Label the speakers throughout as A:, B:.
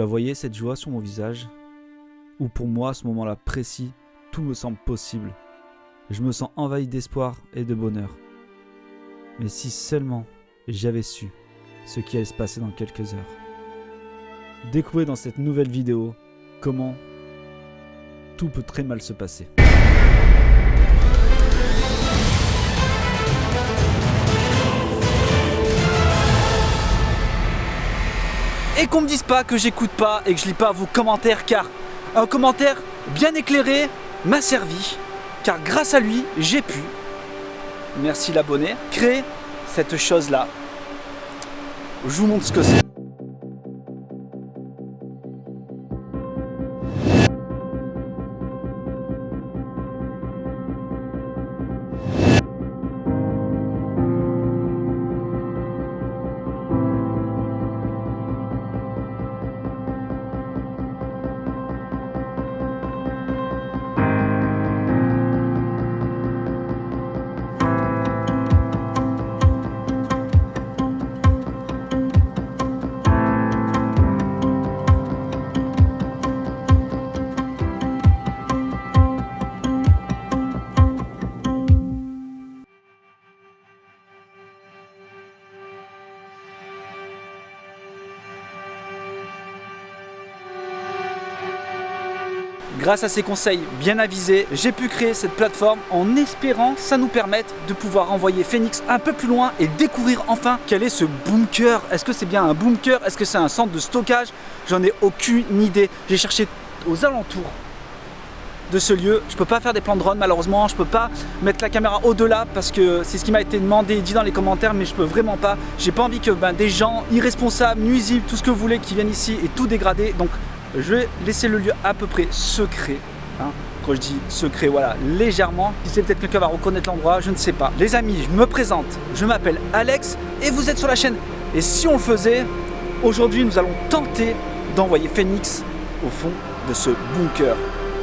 A: la voyez, cette joie sur mon visage? Ou pour moi, à ce moment-là précis, tout me semble possible. Je me sens envahi d'espoir et de bonheur. Mais si seulement j'avais su ce qui allait se passer dans quelques heures. Découvrez dans cette nouvelle vidéo comment tout peut très mal se passer.
B: Et qu'on me dise pas que j'écoute pas et que je lis pas vos commentaires, car un commentaire bien éclairé m'a servi, car grâce à lui j'ai pu, merci l'abonné, créer cette chose là. Je vous montre ce que c'est. Grâce à ces conseils bien avisés, j'ai pu créer cette plateforme en espérant que ça nous permette de pouvoir envoyer Phoenix un peu plus loin et découvrir enfin quel est ce bunker. Est-ce que c'est bien un bunker? Est-ce que c'est un centre de stockage? J'en ai aucune idée. J'ai cherché aux alentours de ce lieu. Je peux pas faire des plans de drone malheureusement, je peux pas mettre la caméra au-delà parce que c'est ce qui m'a été demandé et dit dans les commentaires, mais je peux vraiment pas. J'ai pas envie que des gens irresponsables, nuisibles, tout ce que vous voulez qui viennent ici et tout dégrader. Donc je vais laisser le lieu à peu près secret. Quand je dis secret, voilà, légèrement. Si c'est peut-être quelqu'un va reconnaître l'endroit, je ne sais pas. Les amis, je me présente, je m'appelle Alex et vous êtes sur la chaîne. Et si on le faisait, aujourd'hui nous allons tenter d'envoyer Phoenix au fond de ce bunker.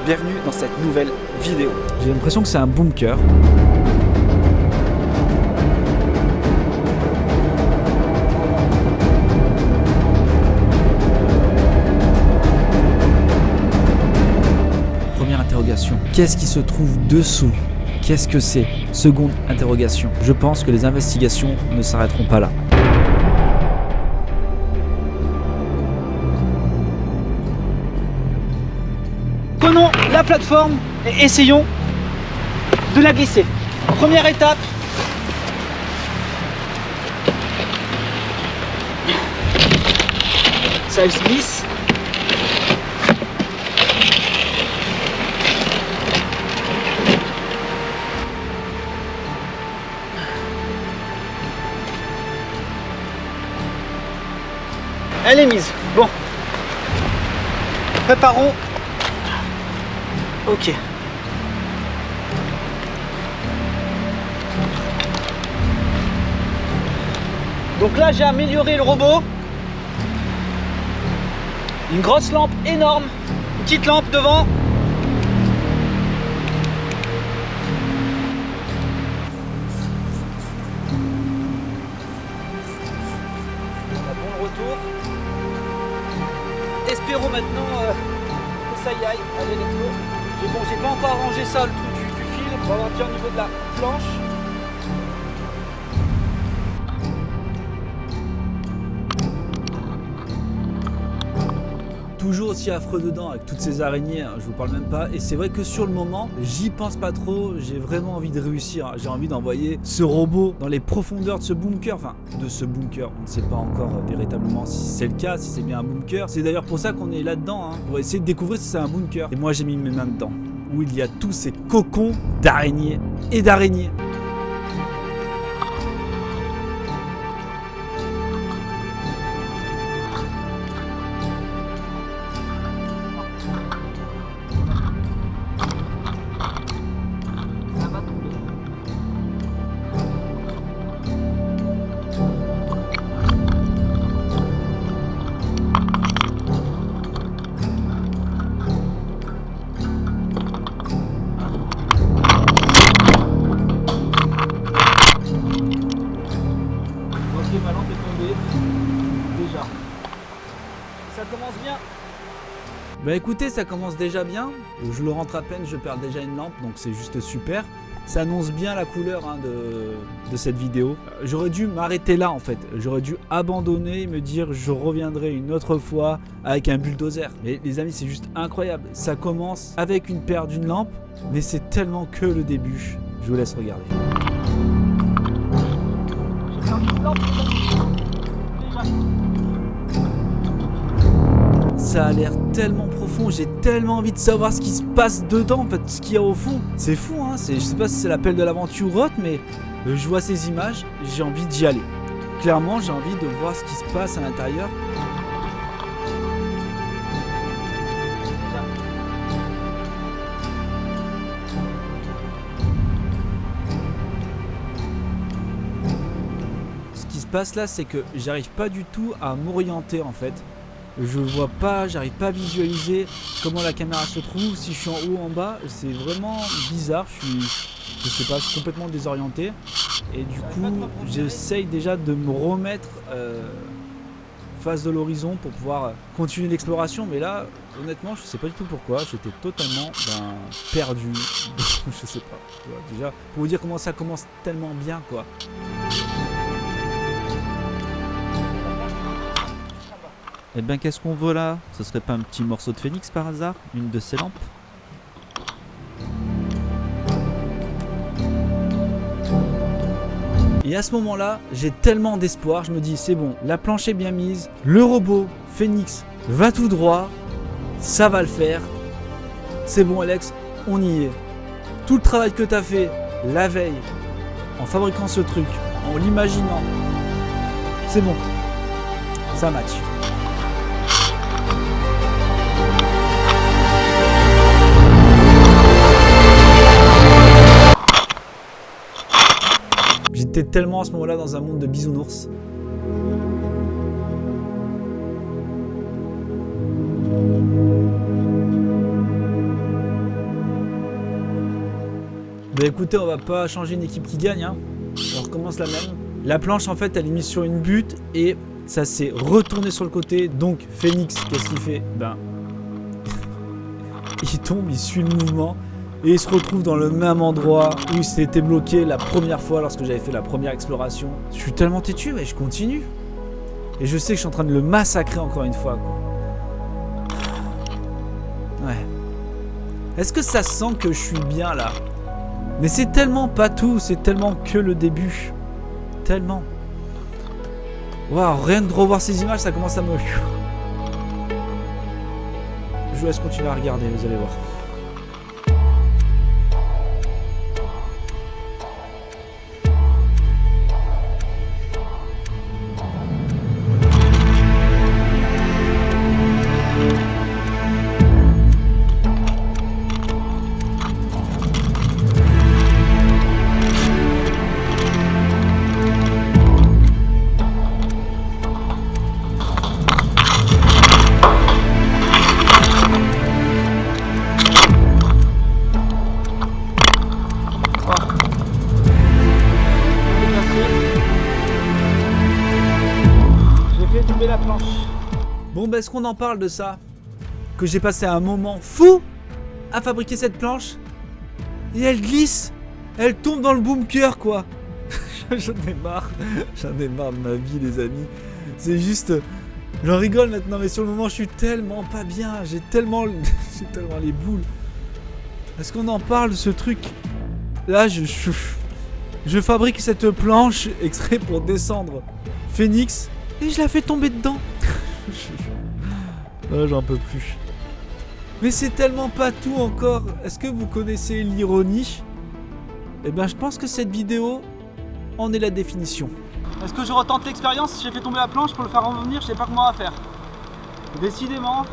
B: Bienvenue dans cette nouvelle vidéo.
A: J'ai l'impression que c'est un bunker. Première interrogation. Qu'est-ce qui se trouve dessous? Qu'est-ce que c'est? Seconde interrogation. Je pense que les investigations ne s'arrêteront pas là.
B: Prenons la plateforme et essayons de la glisser. Première étape. Ça se glisse. Elle est mise. Bon. Préparons. Ok. Donc là j'ai amélioré le robot. Une grosse lampe énorme, une petite lampe devant. On a bon retour. Espérons maintenant que ça y aille. Allez, let's go. Bon, j'ai pas encore arrangé ça, le truc du fil. On va voir bien au niveau de la planche.
A: Toujours aussi affreux dedans avec toutes ces araignées, je vous parle même pas. Et c'est vrai que sur le moment, j'y pense pas trop. J'ai vraiment envie de réussir. J'ai envie d'envoyer ce robot dans les profondeurs de ce bunker. Enfin, de ce bunker. On ne sait pas encore véritablement si c'est le cas, si c'est bien un bunker. C'est d'ailleurs pour ça qu'on est là-dedans, pour essayer de découvrir si c'est un bunker. Et moi, j'ai mis mes mains dedans, où il y a tous ces cocons d'araignées et d'araignées.
B: ça commence bien.
A: Bah écoutez, ça commence déjà bien. Je le rentre à peine, je perds déjà une lampe, donc c'est juste super. Ça annonce bien la couleur de cette vidéo. J'aurais dû m'arrêter là en fait. J'aurais dû abandonner et me dire je reviendrai une autre fois avec un bulldozer. Mais les amis, c'est juste incroyable. Ça commence avec une paire d'une lampe, mais c'est tellement que le début. Je vous laisse regarder. Ça a l'air tellement profond, j'ai tellement envie de savoir ce qui se passe dedans, en fait, ce qu'il y a au fond. C'est fou, hein, je sais pas si c'est l'appel de l'aventure ou autre, mais je vois ces images, j'ai envie d'y aller. Clairement, j'ai envie de voir ce qui se passe à l'intérieur. Ce qui se passe là, c'est que j'arrive pas du tout à m'orienter en fait. Je vois pas, j'arrive pas à visualiser comment la caméra se trouve, si je suis en haut ou en bas, c'est vraiment bizarre, je sais pas, je suis complètement désorienté et du coup j'essaye déjà de me remettre face de l'horizon pour pouvoir continuer l'exploration, mais là honnêtement je sais pas du tout pourquoi, j'étais totalement perdu, je sais pas, déjà pour vous dire comment ça commence tellement bien quoi.
C: Eh ben qu'est-ce qu'on veut là? Ce serait pas un petit morceau de phénix par hasard? Une de ces lampes?
A: Et à ce moment-là, j'ai tellement d'espoir, je me dis c'est bon, la planche est bien mise, le robot Phoenix va tout droit, ça va le faire. C'est bon Alex, on y est. Tout le travail que tu as fait la veille, en fabriquant ce truc, en l'imaginant, c'est bon, ça match. J'étais tellement à ce moment-là dans un monde de bisounours. Bah écoutez, on va pas changer une équipe qui gagne, hein. On recommence la même. La planche en fait elle est mise sur une butte et ça s'est retourné sur le côté. Donc Phoenix, qu'est-ce qu'il fait? Ben il tombe, il suit le mouvement. Et il se retrouve dans le même endroit où il s'était bloqué la première fois lorsque j'avais fait la première exploration. Je suis tellement têtu, mais je continue. Et je sais que je suis en train de le massacrer encore une fois, quoi. Ouais. Est-ce que ça sent que je suis bien là? Mais c'est tellement pas tout, c'est tellement que le début. Tellement. Waouh, rien de revoir ces images, ça commence à me... Je vous laisse continuer à regarder, vous allez voir. La planche. Bon bah est-ce qu'on en parle de ça? Que j'ai passé un moment fou à fabriquer cette planche et elle glisse, elle tombe dans le bunker quoi. J'en ai marre de ma vie les amis. C'est juste, j'en rigole maintenant mais sur le moment je suis tellement pas bien, j'ai tellement les boules. Est-ce qu'on en parle de ce truc? Là je fabrique cette planche exprès pour descendre Phoenix. Et je la fais tomber dedans. Oh, j'en peux plus. Mais c'est tellement pas tout encore. Est-ce que vous connaissez l'ironie? Eh ben je pense que cette vidéo en est la définition.
B: Est-ce que je retente l'expérience? J'ai fait tomber la planche pour le faire revenir, je sais pas comment on va faire. Décidément,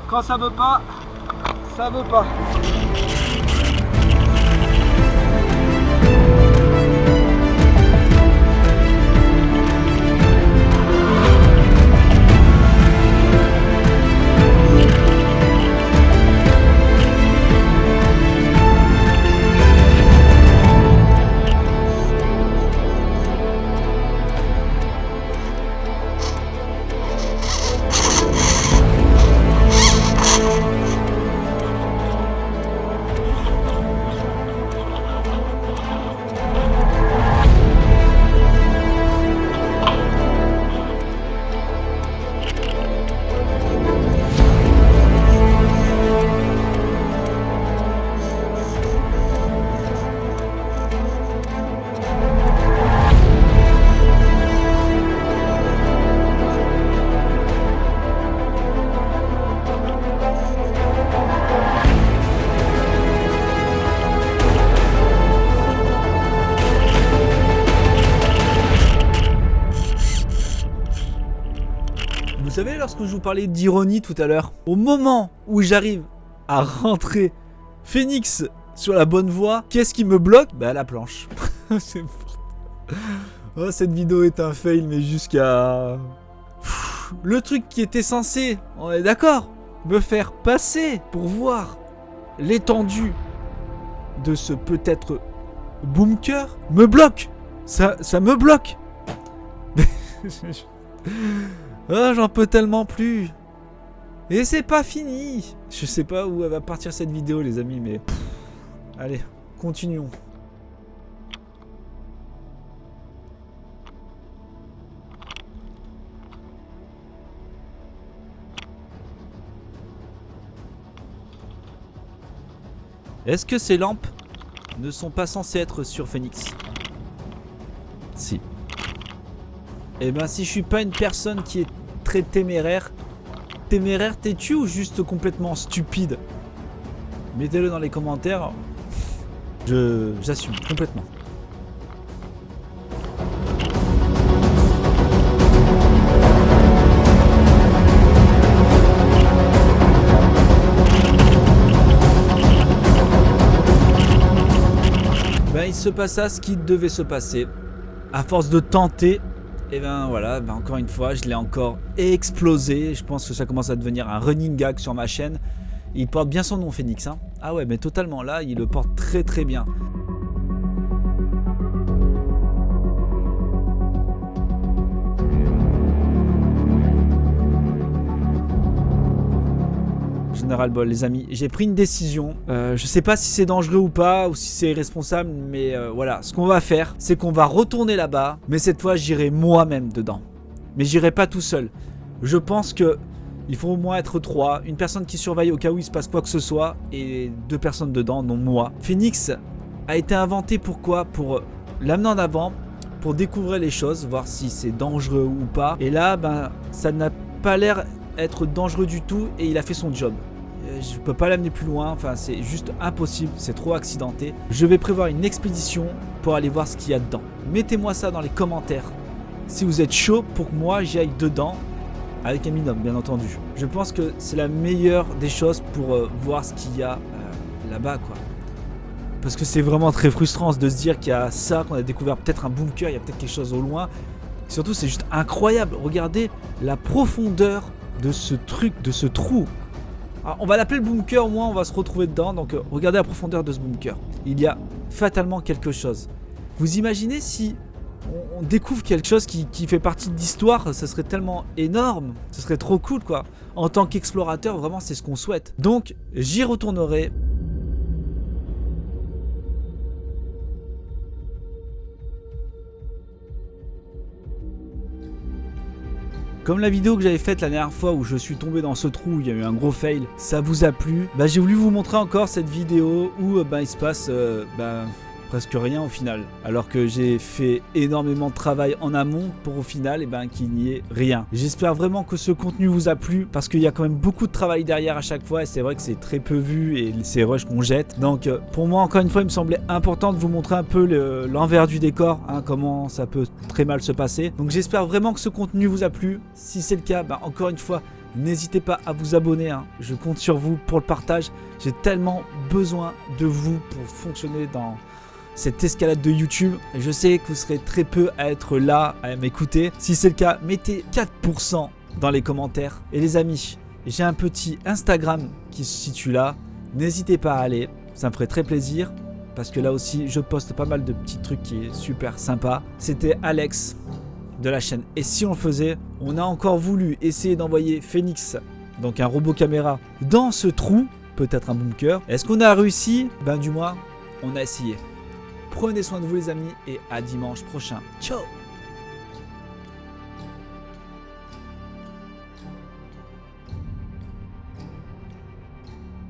B: quand ça veut pas, ça veut pas.
A: savez, lorsque je vous parlais d'ironie tout à l'heure, au moment où j'arrive à rentrer Phoenix sur la bonne voie, qu'est-ce qui me bloque? Bah la planche. C'est fort. Oh, cette vidéo est un fail, mais jusqu'à... Le truc qui était censé, on est d'accord, me faire passer pour voir l'étendue de ce peut-être bunker, me bloque. Ça me bloque. Oh, j'en peux tellement plus. Et c'est pas fini. Je sais pas où elle va partir cette vidéo, les amis, mais... Allez, continuons. Est-ce que ces lampes ne sont pas censées être sur Phoenix? Si. Eh ben si je suis pas une personne qui est très téméraire, t'es-tu ou juste complètement stupide? Mettez-le dans les commentaires. J'assume complètement. Ben il se passa ce qui devait se passer. À force de tenter, et ben voilà, ben encore une fois, je l'ai encore explosé. Je pense que ça commence à devenir un running gag sur ma chaîne. Il porte bien son nom, Phoenix, hein. Ah ouais, mais totalement, là, il le porte très très bien. Général Ball, les amis, j'ai pris une décision. Je sais pas si c'est dangereux ou pas, ou si c'est irresponsable, mais voilà. Ce qu'on va faire, c'est qu'on va retourner là-bas, mais cette fois, j'irai moi-même dedans. Mais j'irai pas tout seul. Je pense que il faut au moins être 3, une personne qui surveille au cas où il se passe quoi que ce soit, et 2 personnes dedans, dont moi. Phoenix a été inventé pourquoi? Pour l'amener en avant, pour découvrir les choses, voir si c'est dangereux ou pas. Et là, ben, ça n'a pas l'air être dangereux du tout, et il a fait son job. Je peux pas l'amener plus loin, enfin c'est juste impossible, c'est trop accidenté. Je vais prévoir une expédition pour aller voir ce qu'il y a dedans. Mettez-moi ça dans les commentaires si vous êtes chaud pour que moi j'y aille dedans. Avec un binôme, bien entendu. Je pense que c'est la meilleure des choses pour voir ce qu'il y a là-bas, quoi. Parce que c'est vraiment très frustrant de se dire qu'il y a ça, qu'on a découvert peut-être un bunker, il y a peut-être quelque chose au loin. Surtout, c'est juste incroyable. Regardez la profondeur de ce truc, de ce trou. Alors, on va l'appeler le bunker, au moins on va se retrouver dedans. Donc regardez la profondeur de ce bunker. Il y a fatalement quelque chose. Vous imaginez si... on découvre quelque chose qui fait partie de l'histoire, ça serait tellement énorme, ce serait trop cool quoi. En tant qu'explorateur, vraiment c'est ce qu'on souhaite. Donc j'y retournerai. Comme la vidéo que j'avais faite la dernière fois où je suis tombé dans ce trou où il y a eu un gros fail, ça vous a plu? Bah j'ai voulu vous montrer encore cette vidéo où il se passe presque rien au final, alors que j'ai fait énormément de travail en amont pour au final qu'il n'y ait rien. J'espère vraiment que ce contenu vous a plu parce qu'il y a quand même beaucoup de travail derrière à chaque fois et c'est vrai que c'est très peu vu et c'est rush qu'on jette. Donc pour moi encore une fois il me semblait important de vous montrer un peu l'envers du décor, hein, comment ça peut très mal se passer. Donc j'espère vraiment que ce contenu vous a plu. Si c'est le cas, encore une fois n'hésitez pas à vous abonner, hein. Je compte sur vous pour le partage. J'ai tellement besoin de vous pour fonctionner dans cette escalade de YouTube. Je sais que vous serez très peu à être là, à m'écouter. Si c'est le cas, mettez 4% dans les commentaires. Et les amis, j'ai un petit Instagram qui se situe là. N'hésitez pas à aller, ça me ferait très plaisir. Parce que là aussi, je poste pas mal de petits trucs qui est super sympa. C'était Alex de la chaîne. Et si on le faisait, on a encore voulu essayer d'envoyer Phoenix, donc un robot caméra, dans ce trou, peut-être un bunker. Est-ce qu'on a réussi? Du moins, on a essayé. Prenez soin de vous les amis et à dimanche prochain. Ciao!